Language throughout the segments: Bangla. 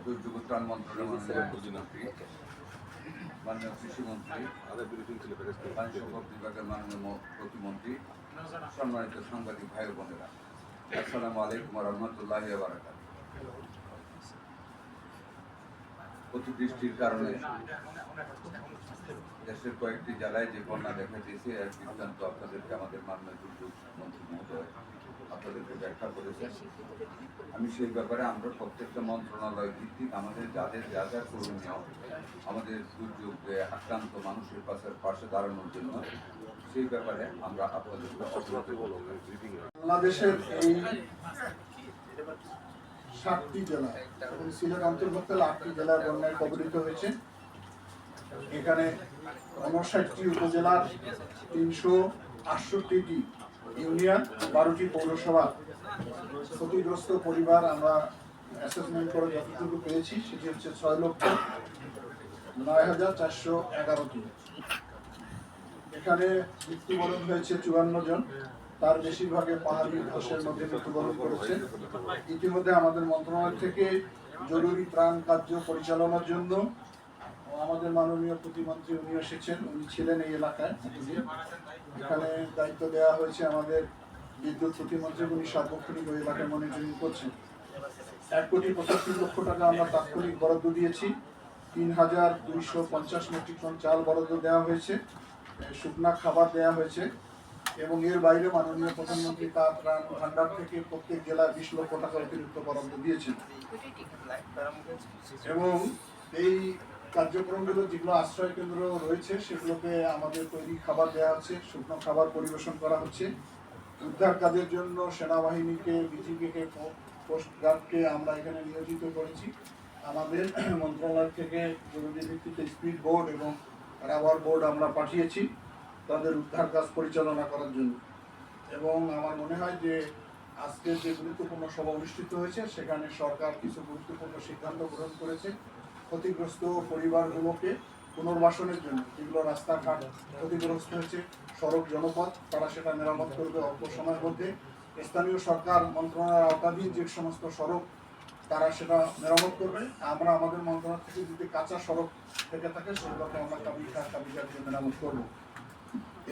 দুর্যোগ ত্রাণ মন্ত্রণালয়ের প্রতিমন্ত্রী, মাননীয় কৃষিমন্ত্রী, পানি সম্পদ বিভাগের মাননীয় প্রতিমন্ত্রী, সম্মানিত সাংবাদিক ভাই বোনেরা, আসসালামু আলাইকুম ওয়া রাহমাতুল্লাহি ওয়া বারাকাতুহু। অতিবৃষ্টির কারণে দেশের কয়েকটি জেলায় যে বন্যা দেখা দিয়েছে এর বৃত্তান্ত আপনাদেরকে আমাদের মাননীয় দুর্যোগ মন্ত্রী মহোদয় আপনাদেরকে ব্যাখ্যা করেছেন। আমি সেই ব্যাপারে আমরা প্রত্যেকটা মন্ত্রণালয় ভিত্তিক আমাদের যাদের যা যা করণীয় আমাদের দুর্যোগে আক্রান্ত মানুষের পাশে দাঁড়ানোর জন্য সেই ব্যাপারে আমরা আপনাদেরকে অবগত করব। বাংলাদেশের এই 7টি জেলা এবং সিলেট অন্তর্ভুক্ত 8টি জেলা বন্যায় কবলিত হয়েছে। এখানে 59টি উপজেলার 368টি ইউনিয়ন, 12টি পৌরসভা ক্ষতিগ্রস্ত পরিবার আমরা অ্যাসেসমেন্ট করে যতটুকু পেয়েছি সেটি হচ্ছে 6,09,411টি। এখানে মৃত্যুবরণ হয়েছে 54 জন, তার বেশিরভাগে পাহাড়ি ধসের মধ্যে মৃত্যুবরণ করেছে। ইতিমধ্যে আমাদের মন্ত্রণালয় থেকে জরুরি ত্রাণ কার্য পরিচালনার জন্য আমাদের মাননীয় প্রতিমন্ত্রী উনি এসেছেন, উনি ছিলেন এই এলাকায়। এখানে দায়িত্ব দেওয়া হয়েছে আমাদের বিদ্যুৎ প্রতিমন্ত্রী, উনি সার্বক্ষণিক ওই এলাকায় মনিটরিং করছেন। 1,75,00,000 টাকা আমরা তাৎক্ষণিক বরাদ্দ দিয়েছি। 3,250 মেট্রিক টন চাল বরাদ্দ দেওয়া হয়েছে, শুকনা খাবার দেওয়া হয়েছে এবং এর বাইরে মাননীয় প্রধানমন্ত্রী তার ত্রাণ ভান্ডার থেকে প্রত্যেক জেলায় 20 লক্ষ টাকা অতিরিক্ত বরাদ্দ দিয়েছেন। এবং এই কার্যক্রমগুলো যেগুলো আশ্রয় কেন্দ্র রয়েছে সেগুলোকে আমাদের তৈরি খাবার দেওয়া হচ্ছে, শুকনো খাবার পরিবেশন করা হচ্ছে। উদ্ধার কাজের জন্য সেনাবাহিনীকে, বিজিবিকে, কোস্টগার্ডকে আমরা এখানে নিয়োজিত করেছি। আমাদের মন্ত্রণালয় থেকে জরুরি ভিত্তিতে স্পিড বোর্ড এবং রাবার বোর্ড আমরা পাঠিয়েছি তাদের উদ্ধার কাজ পরিচালনা করার জন্য। এবং আমার মনে হয় যে আজকের যে গুরুত্বপূর্ণ সভা অনুষ্ঠিত হয়েছে সেখানে সরকার কিছু গুরুত্বপূর্ণ সিদ্ধান্ত গ্রহণ করেছে ক্ষতিগ্রস্ত পরিবারগুলোকে পুনর্বাসনের জন্য। যেগুলো রাস্তাঘাট ক্ষতিগ্রস্ত হয়েছে, সড়ক জনপথ, তারা সেটা মেরামত করবে অল্প সময়ের মধ্যে। স্থানীয় সরকার মন্ত্রণালয়ের আওতাধীন যে সমস্ত সড়ক তারা সেটা মেরামত করবে। আমরা আমাদের মন্ত্রণালয় থেকে যদি কাঁচা সড়ক থেকে থাকে সেগুলোকে আমরা কাবিজার দিয়ে মেরামত করবো।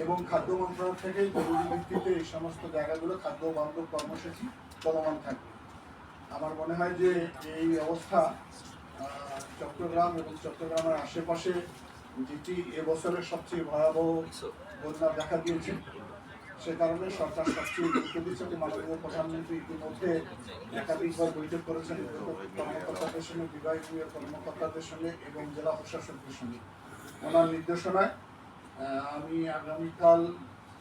এবং খাদ্য মন্ত্রণালয় থেকে জরুরি ভিত্তিতে এই সমস্ত জায়গাগুলো খাদ্য বান্ধব কর্মসূচি চলমান থাকবে। আমার মনে হয় যে এই অবস্থা চট্টগ্রাম এবং চট্টগ্রামের আশেপাশে যেটি এবছরের সবচেয়ে ভয়াবহ বন্যা দেখা দিয়েছে সে কারণে সরকার সবচেয়ে গুরুত্ব দিচ্ছে যে মাননীয় প্রধানমন্ত্রী ইতিমধ্যে একাধিকবার বৈঠক করেছেন কর্মকর্তাদের সঙ্গে, বিভাগীয় কর্মকর্তাদের সঙ্গে এবং জেলা প্রশাসকদের সঙ্গে। ওনার নির্দেশনায় আমি আগামীকাল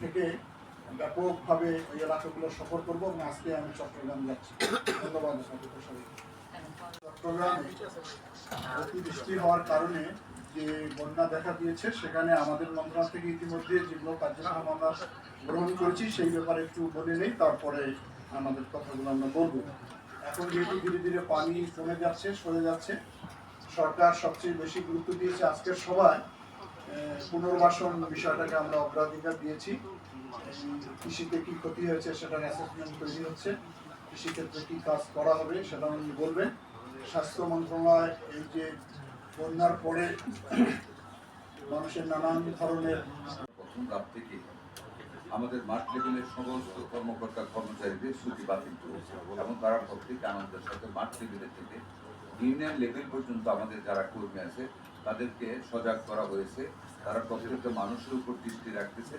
থেকে ব্যাপকভাবে ওই এলাকাগুলো সফর করবো এবং আজকে আমি চট্টগ্রাম যাচ্ছি। ধন্যবাদ সবাইকে। চট্টগ্রামে অতিবৃষ্টি হওয়ার কারণে যে বন্যা দেখা দিয়েছে সেখানে আমাদের মন্ত্রণালয় থেকে ইতিমধ্যে যেগুলো কার্যক্রম আমরা গ্রহণ করেছি সেই ব্যাপারে একটু বলে নেই, তারপরে আমাদের কথাগুলো আমরা বলবো। এখন যেহেতু ধীরে ধীরে পানি কমে যাচ্ছে, সরে যাচ্ছে, সরকার সবচেয়ে বেশি গুরুত্ব দিয়েছে আজকের সভায় পুনর্বাসন বিষয়টাকে আমরা অগ্রাধিকার দিয়েছি। কৃষিতে কি ক্ষতি হয়েছে সেটার অ্যাসেসমেন্ট তৈরি হচ্ছে, কৃষিক্ষেত্রে কি কাজ করা হবে সেটা উনি বলবেন। স্বাস্থ্য মন্ত্রণালয় এই যে বন্যার পরে মানুষের নানান ধরনের প্রথম রাত থেকে আমাদের মাঠ লেভেলের সমস্ত কর্মকর্তা কর্মচারীদের ছুটি বাতিল করেছে এবং তারা প্রত্যেকে আনন্দের সাথে মাঠ লেভেলের থেকে ইউনিয়ন লেভেল পর্যন্ত আমাদের যারা কর্মী আছে তাদেরকে সজাগ করা হয়েছে। তারা প্রত্যেকটা মানুষের উপর দৃষ্টি রাখতেছে।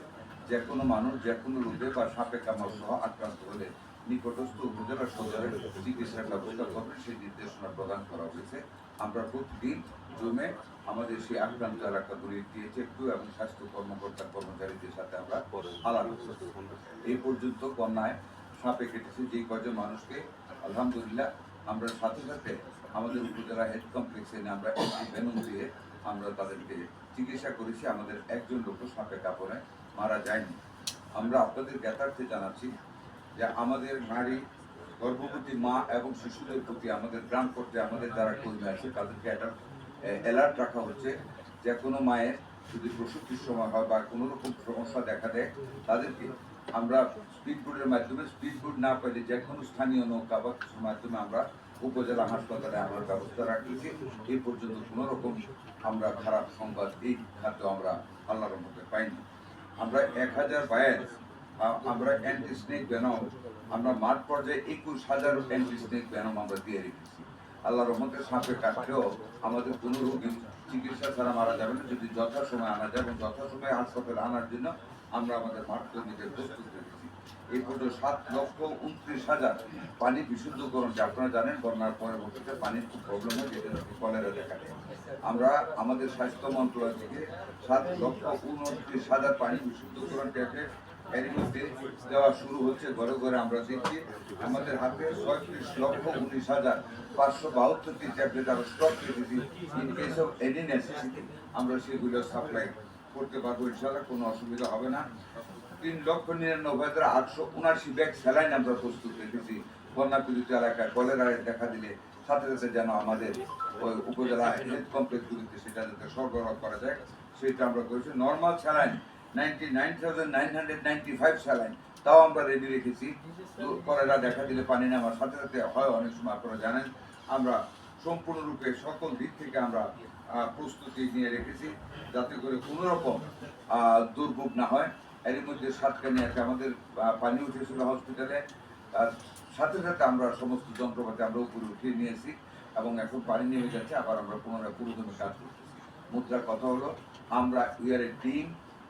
যে কোনো মানুষ যে কোনো রোগে বা সাপে কামড় সহ আক্রান্ত হলে নিকটস্থ উপজেলা সদরে চিকিৎসার ব্যবস্থা করবে সেই নির্দেশনা প্রদান করা হয়েছে। আমরা প্রতিদিন জমে আমাদের সেই আক্রান্ত এলাকাগুলি DHFQ এবং স্বাস্থ্য কর্মকর্তা কর্মচারীদের সাথে আমরা আলাপ করছি। এই পর্যন্ত বন্যায় সাপে কেটেছে যে কজন মানুষকে আলহামদুলিল্লাহ আমরা সাথে সাথে আমাদের উপজেলা হেলথ কমপ্লেক্সে এনে আমরা বেনুন দিয়ে আমরা তাদেরকে চিকিৎসা করেছি। আমাদের একজন লোক সাপে কাপড়ে মারা যায়নি। আমরা আপনাদের জ্ঞাতার্থে জানাচ্ছি যে আমাদের নারী, গর্ভবতী মা এবং শিশুদের প্রতি আমাদের গ্রাম করতে আমাদের যারা কর্মী আছে তাদেরকে একটা অ্যালার্ট রাখা হচ্ছে। যে কোনো মায়ের যদি প্রসূতির সময় হয় বা কোনো রকম সমস্যা দেখা দেয় তাদেরকে আমরা স্পিড বোটের মাধ্যমে, স্পিড বোট না পাইলে যে কোনো স্থানীয় নৌকা বা কিছুর মাধ্যমে আমরা উপজেলা হাসপাতালে আমরা ব্যবস্থা রাখতেছি। এই পর্যন্ত কোনো রকম আমরা খারাপ সংবাদ এই খাতে আমরা আল্লাহর মধ্যে পাইনি। আমরা 1000 বায়ার আমরা অ্যান্টি স্নেক ভেনম আমরা মাঠ পর্যায়ে 21,000 অ্যান্টি স্নেক ভেনম আমরা দিয়ে রেখেছি। আল্লাহর রহমতে সাপে কাটলেও আমাদের কোনো রোগী চিকিৎসা ছাড়া মারা যাবে না যদি যথাসময়ে আনা যায়, এবং যথাসময়ে হাসপাতালে আনার জন্য আমরা আমাদের মাঠ কর্মীদের প্রস্তুত রেখেছি। এই পর্যন্ত 7,29,000 পানি বিশুদ্ধকরণ, যে আপনারা জানেন বন্যার পরবর্তীতে পানির খুব প্রবলেম হয়, যেটা কলেরা দেখা দেয়। আমরা আমাদের স্বাস্থ্য মন্ত্রণালয় থেকে 7,29,000 পানি বিশুদ্ধকরণ ট্যাবলেট এর মধ্যে দেওয়া শুরু হচ্ছে। ঘরে ঘরে আমরা দেখছি আমাদের হাতে 36,19,572টি ট্যাবলেট আমরা স্টক রেখেছি। In case of any necessity আমরা সেগুলো সাপ্লাই করতে পারবো, ইনশাআল্লাহ কোনো অসুবিধা হবে না। 3,99,879 ব্যাগ স্যালাইন আমরা প্রস্তুত রেখেছি। বন্যা পীড়িত এলাকায় কলেরা দেখা দিলে সাথে সাথে যেন আমাদের ওই উপজেলা হেলথ কমপ্লেক্সগুলিতে সেটা যাতে সরবরাহ করা যায় সেটা আমরা করেছি। নর্মাল স্যালাইন 99,995 স্যালাইন তাও আমরা রেডি রেখেছি। কলেরা দেখা দিলে পানি নামার সাথে সাথে হয়, অনেক সময় আপনারা জানেন। আমরা সম্পূর্ণরূপে সকল দিক থেকে আমরা প্রস্তুতি নিয়ে রেখেছি যাতে করে কোনো রকম দুর্ভোগ না হয়। এর মধ্যে সাতকানিয়াতে আমাদের পানি উঠেছিল হসপিটালে, সাথে সাথে আমরা সমস্ত যন্ত্রপাতি আমরা উপরে উঠিয়ে নিয়েছি এবং এখন পানি নেমে যাচ্ছে, আবার আমরা পুনরায় পুরোদমে কাজ করতেছি। মুদ্রার কথা হলো আমরা উইয়ার এ টিম,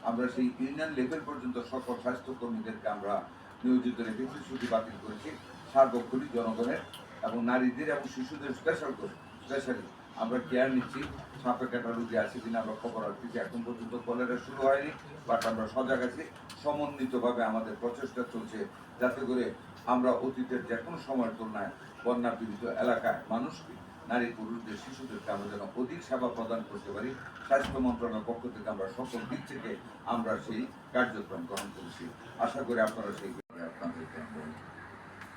আমরা সেই ইউনিয়ন লেভেল পর্যন্ত সকল স্বাস্থ্যকর্মীদেরকে আমরা নিয়োজিত রেখেছি, ছুটি বাতিল করেছি। সার্বক্ষণিক জনগণের এবং নারীদের এবং শিশুদের স্পেশালি আমরা কেয়ার নিচ্ছি। সাপে কাটা রোগী আছে কিনা আমরা খবর রাখতেছি। এখন পর্যন্ত কলেরা শুরু হয়নি, বাট আমরা সজাগ আছি। সমন্বিতভাবে আমাদের প্রচেষ্টা চলছে যাতে করে আমরা অতীতের যে কোনো সময়ের তুলনায় বন্যা পীড়িত এলাকায় মানুষকে, নারী পুরুষদের, শিশুদেরকে আমরা যেন অধিক সেবা প্রদান করতে পারি। স্বাস্থ্য মন্ত্রণালয়ের পক্ষ থেকে আমরা সকল দিক থেকে আমরা সেই কার্যক্রম গ্রহণ করেছি। আশা করি আপনারা সেই আপনাদেরকে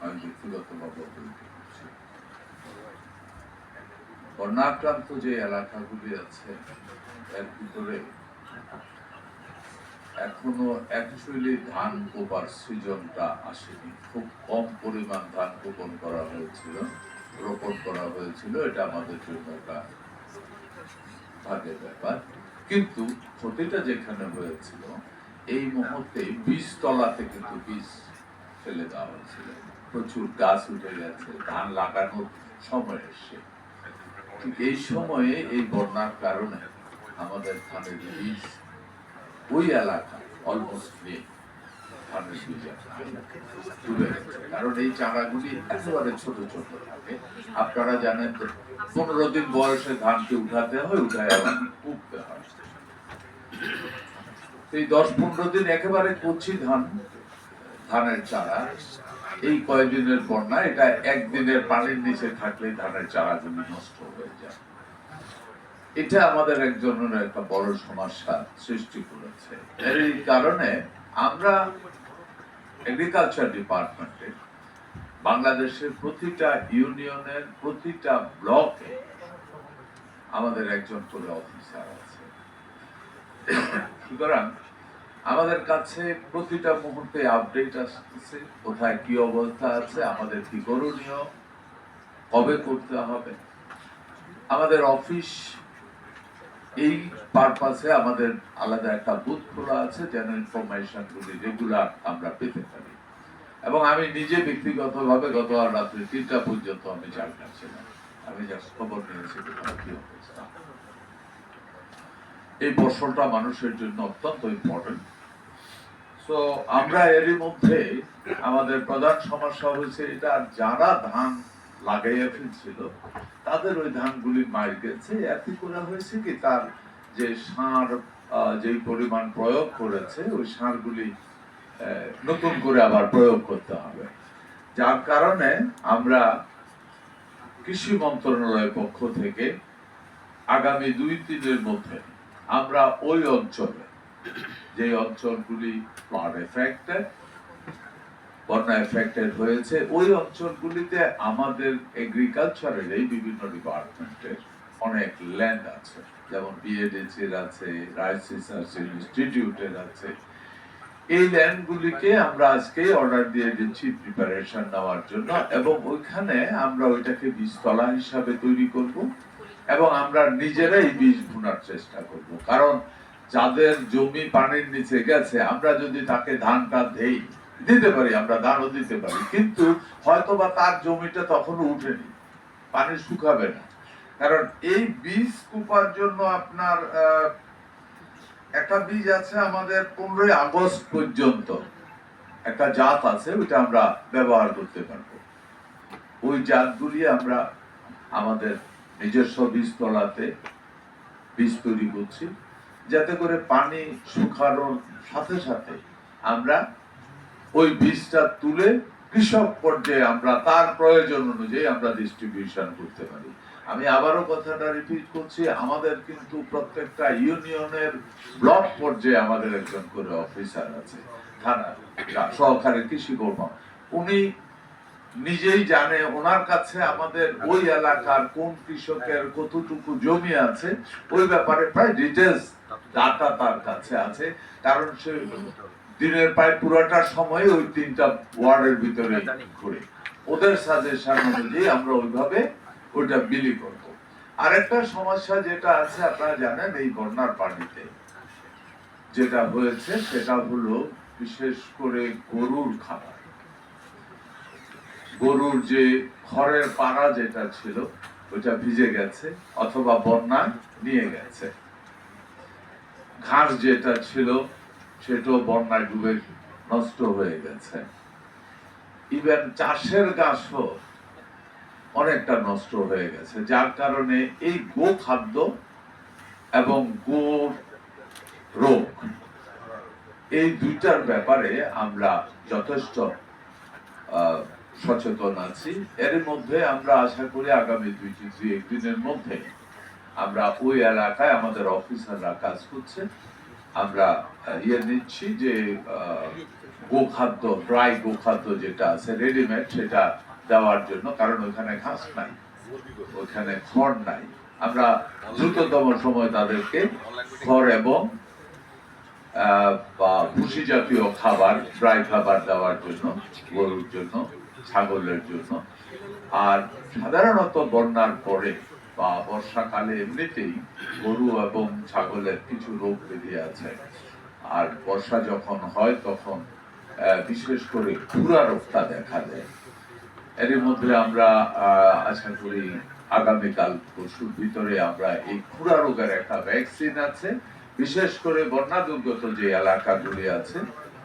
আমি ব্যক্তিগতভাবে অবহিত করছি। বন্যাক্রান্ত যে এলাকাগুলি আছে এর ভিতরে এখনো অ্যাকচুয়ালি ধান কোপার সিজনটা আসেনি। খুব কম পরিমাণ ধান রোপণ করা হয়েছিল। এটা আমাদের জন্য একটা ভাগ্যের ব্যাপার। কিন্তু ক্ষতিটা যেখানে হয়েছিল এই মুহূর্তে বীজতলাতে কিন্তু বীজ ফেলে দেওয়া হয়েছিল, প্রচুর গাছ উঠে গেছে, ধান লাগানোর সময় এসে। ঠিক এই সময়ে এই বন্যার কারণে আমাদের ধানের বীজ ওই এলাকা অলমোস্ট নেই। ধানের বীজ ডুবে গেছে, কারণ এই চারাগুলি একেবারে ছোট ছোট থাকে। আপনারা জানেন 15 দিন বয়সে ধানকে উঠাতে হয়, উঠায় আবার উঠতে হয়। এই 10-15 দিন একেবারে কচি ধানের চারা, এই কয়েকদিনের বন্যা, এটা একদিনের পানির নিচে থাকলে ধানের চারাগুলি নষ্ট হয়ে যায়। এটা আমাদের একজনের একটা বড় সমস্যা সৃষ্টি করেছে। এই কারণে আমরা এগ্রিকালচার ডিপার্টমেন্টে বাংলাদেশের প্রতিটা ইউনিয়নের প্রতিটা ব্লকে আমাদের একজন করে অফিসার আছে। সুতরাং আমাদের কাছে প্রতিটা মুহূর্তে আপডেট আসতেছে, কোথায় কি অবস্থা আছে, আমাদের কি করণীয়, কবে করতে হবে। আমাদের অফিস এই পারপাসে আমাদের আলাদা একটা বুথ খোলা আছে যেন ইনফরমেশনগুলি রেগুলার আমরা পেতে পারি। এবং আমি নিজে ব্যক্তিগতভাবে গত রাত্রে 3টা পর্যন্ত আমি জায়গা ছিলাম, আমি জাস্ট খবর নিয়েছি কি অবস্থা। এই ফসলটা মানুষের জন্য অত্যন্ত ইম্পর্টেন্ট। সো আমরা এরই মধ্যে আমাদের প্রধান সমস্যা হয়েছে এটা, যারা ধান লাগাইয়া ফেলছিল তাদের ওই ধানগুলি মার গেছে। এতে করে হয়েছে কি, তার যে সার যে পরিমাণ প্রয়োগ করেছে ওই সারগুলি নতুন করে আবার প্রয়োগ করতে হবে। যার কারণে আমরা কৃষি মন্ত্রণালয়ের পক্ষ থেকে আগামী 2-3 দিনের মধ্যে আমরা ওই অঞ্চলে, যে অঞ্চলগুলি ফ্লাড এফেক্টেড, বন্যা এফেক্টেড হয়েছে, ওই অঞ্চলগুলিতে আমাদের এগ্রিকালচারের এই বিভিন্ন ডিপার্টমেন্টের অনেক ল্যান্ড আছে, যেমন বিএডিসির আছে, রাইস রিসার্চ ইনস্টিটিউটের আছে। এই ল্যান্ডগুলিকে আমরা আজকে অর্ডার দিয়ে দিচ্ছি প্রিপারেশন নেওয়ার জন্য, এবং ওইখানে আমরা ওইটাকে বীজতলা হিসাবে তৈরি করব এবং আমরা নিজেরাই বীজ বোনার চেষ্টা করব। কারণ যাদের জমি পানির নিচে গেছে, আমরা যদি তাকে ধানটা দিতে পারি, আমরা ধানও দিতে পারি, কিন্তু হয়তোবা তার জমিটা তখনও উঠেনি, পানি শুকাবে না। কারণ এই বীজ কোপার জন্য আপনার একটা বীজ আছে আমাদের 15ই আগস্ট পর্যন্ত একটা জাত আছে, ওইটা আমরা ব্যবহার করতে পারবো। ওই জাতগুলি আমরা আমাদের নিজস্ব বীজতলাতে বীজ তৈরি করছি, যাতে করে পানি শুকানোর সাথে সাথে আমরা ওই বীজটা তুলে কৃষক পর্যায়ে আমরা তার প্রয়োজন অনুযায়ী আমরা ডিস্ট্রিবিউশন করতে পারি। আমি আবারও কথাটা রিপিট করছি, আমাদের কিন্তু প্রত্যেকটা ইউনিয়নের ব্লক পর্যায়ে আমাদের একজন করে অফিসার আছে, থানা সহকারী কৃষি কর্মী। উনি নিজেই জানে ওনার কাছে আমাদের ওই এলাকার কোন কৃষকের কতটুকু জমি আছে ওই ব্যাপারে প্রায় ডিটেলস ডাটা তার কাছে আছে। কারণ সে দিনের প্রায় পুরোটা সময় ওই 3টা ওয়ার্ডের ভিতরে ঘুরে, ওদের সাজেশন অনুযায়ী আমরা ওইভাবে ওইটা বিলি করব। আরেকটা সমস্যা যেটা আছে আপনারা জানেন, এই বন্যার পানিতে যেটা হয়েছে সেটা হলো বিশেষ করে গরুর খাবার। গরুর যে খড়ের পাড়া যেটা ছিল ওইটা ভিজে গেছে অথবা বন্যায় নিয়ে গেছে। ঘাস যেটা ছিল সেটাও বন্যায় ডুবে নষ্ট হয়ে গেছে। ইভেন চাষের গাছও অনেকটা নষ্ট হয়ে গেছে, যার কারণে এই গো খাদ্য এবং গো রোগ, এই দুইটার ব্যাপারে আমরা যথেষ্ট সচেতন আছি। এর মধ্যে আমরা আশা করি আগামী 2-3 দিনের মধ্যে আমরা ওই এলাকায় আমাদের অফিসাররা কাজ করছে, আমরা নিচ্ছি যে গোখাদ্য, ড্রাই গোখাদ্য যেটা আছে রেডিমেড, সেটা দেওয়ার জন্য। কারণ ওইখানে ঘাস নাই, ওইখানে খড় নাই, আমরা দ্রুততম সময় তাদেরকে খড় এবং বা ভুসি জাতীয় খাবার, ড্রাই খাবার দেওয়ার জন্য, গরুর জন্য, ছাগলের জন্য। আর সাধারণত বন্যার পরে বা বর্ষাকালে এমনিতেই গরু এবং ছাগলের কিছু রোগ ব্যাধি আছে, আর বর্ষা যখন হয় তখন বিশেষ করে খুরা রোগটা দেখা দেয়। এর মধ্যে আমরা আশা করি আগামীকাল পরশুর ভিতরে আমরা এই খুরা রোগের একটা ভ্যাকসিন আছে, বিশেষ করে বন্যা দুর্গত যে এলাকাগুলি আছে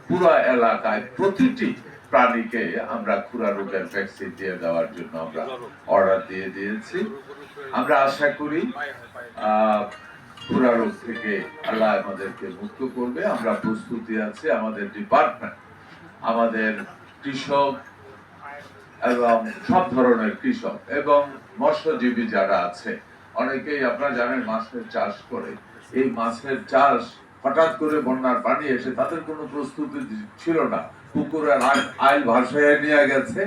পুরো এলাকায় প্রতিটি প্রাণীকে আমরা খুরা রোগের ভ্যাকসিন দিয়ে দেওয়ার জন্য আমরা অর্ডার দিয়ে দিয়েছি। আমরা আশা করি খুরা রোগ থেকে আল্লাহ আমাদেরকে মুক্ত করবে। আমরা প্রস্তুতি আছে, আমাদের ডিপার্টমেন্ট, আমাদের কৃষক এবং সব ধরনের কৃষক এবং মৎস্যজীবী যারা আছে, অনেকেই আপনারা জানেন মাছের চাষ করে। এই মাছের চাষ হঠাৎ করে বন্যার পানি এসে তাদের কোনো প্রস্তুতি ছিল না, পুকুরের আইল ভাসায় নিয়ে গেছে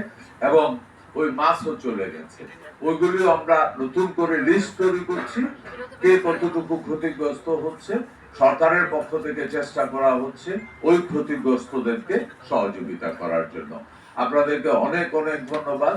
এবং ওই মাছও চলে গেছে। ওইগুলিও আমরা নতুন করে লিস্ট তৈরি করছি, কে কতটুকু ক্ষতিগ্রস্ত হচ্ছে। সরকারের পক্ষ থেকে চেষ্টা করা হচ্ছে ওই ক্ষতিগ্রস্তদেরকে সহযোগিতা করার জন্য। আপনাদেরকে অনেক অনেক ধন্যবাদ।